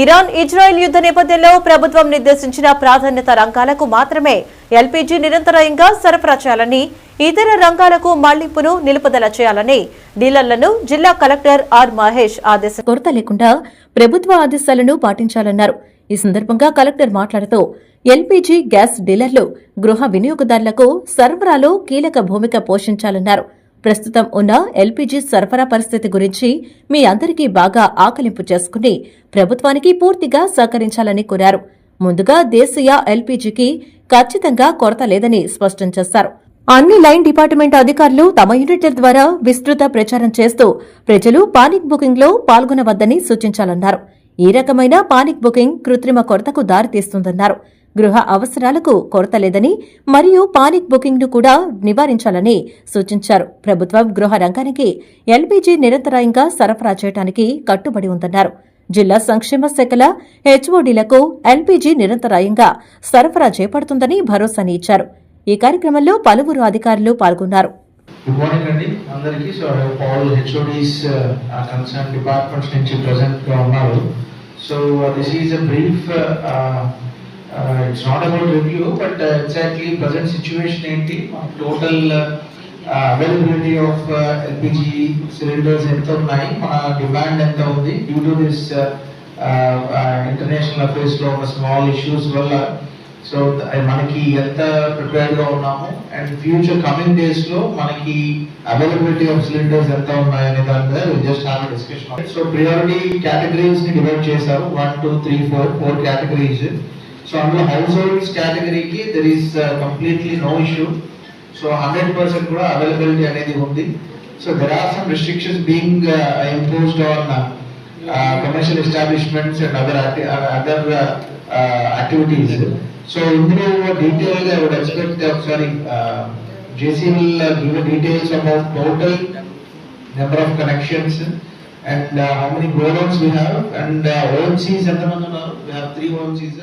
Iran Israel యుద్ధ నేపథ్యంలో ప్రభుత్వం నిర్దేశించిన ప్రాధాన్యత రంగాలకు మాత్రమే ఎల్పీజీ నిరంతరాయంగా సరఫరా చేయాలని, ఇతర రంగాలకు మళ్లింపును నిలుపుదల చేయాలని డీలర్లను జిల్లా కలెక్టర్ ఆర్ మహేష్ ఆదేశాలు కొరత లేకుండా ప్రభుత్వ ఆదేశాలను పాటించాలన్నారు. ఈ సందర్భంగా కలెక్టర్ మాట్లాడుతూ ఎల్పీజీ గ్యాస్ డీలర్లు గృహ వినియోగదారులకు సరఫరాలో కీలక భూమిక పోషించాలన్నారు. ప్రస్తుతం ఉన్న ఎల్పీజీ సరఫరా పరిస్థితి గురించి మీ అందరికీ బాగా ఆకలింపు చేసుకుని ప్రభుత్వానికి పూర్తిగా సహకరించాలని కోరారు. ముందుగా దేశీయ ఎల్పీజీకి ఖచ్చితంగా కొరత లేదని స్పష్టం చేశారు. అన్ని లైన్ డిపార్ట్మెంట్ అధికారులు తమ యూనిట్ల ద్వారా విస్తృత ప్రచారం చేస్తూ ప్రజలు పానిక్ బుకింగ్ లో పాల్గొనవద్దని సూచించాలన్నారు. ఈ రకమైన పానిక్ బుకింగ్ కృత్రిమ కొరతకు దారితీస్తుందన్నారు. గృహ అవసరాలకు కొరత లేదని మరియు పానిక్ బుకింగ్ ను కూడా నివారించాలని సూచించారు. ప్రభుత్వం గృహ రంగానికి ఎల్పీజీ నిరంతరాయంగా సరఫరా చేయడానికి కట్టుబడి ఉందన్నారు. జిల్లా సంక్షేమ శాఖల హెచ్ఓడీలకు ఎల్పీజీ నిరంతరాయంగా సరఫరా చేపడుతుందని భరోసాని ఇచ్చారు. ఈ కార్యక్రమంలో పలువురు అధికారులు పాల్గొన్నారు. గుడ్ మార్నింగ్ అండి అందరికీ. So all HODs concern departments నుంచి ప్రెజెంట్ గా ఉన్నారు. So this is a brief, it's not about review, but exactly present situation ఏంటి, total availability of LPG cylinders ఎంత ఉన్నాయి, మన డిమాండ్ ఎంత ఉంది, due to this international affairs లో ఉన్న స్మాల్ ఇష్యూస్ వల్ల సో మనకి ఎంత ప్రిపేర్డ్ గా ఉన్నాము అండ్ ఫ్యూచర్ కమింగ్ డేస్ లో మనకి అవైలబిలిటీ ఆఫ్ సిలిండర్స్ ఎంత ఉన్నాయనే దాని మీద just have discussion. So priority categories ని డివైడ్ చేశారు, 1, 2, 3, 4 కేటగిరీస్. సో అందులో హౌస్ హోల్డ్స్ కేటగిరీకి there is completely no issue. So 100% కూడా అవైలబిలిటీ అనేది ఉంది. So there are some restrictions being imposed on commercial establishments and other activities. So ఇందులో detail గా I would expect ఒకసారి JC will give details about total number of connections and how many go-downs we have and OMCs ఎంత మంది ఉన్నారు. We have 3 OMCs.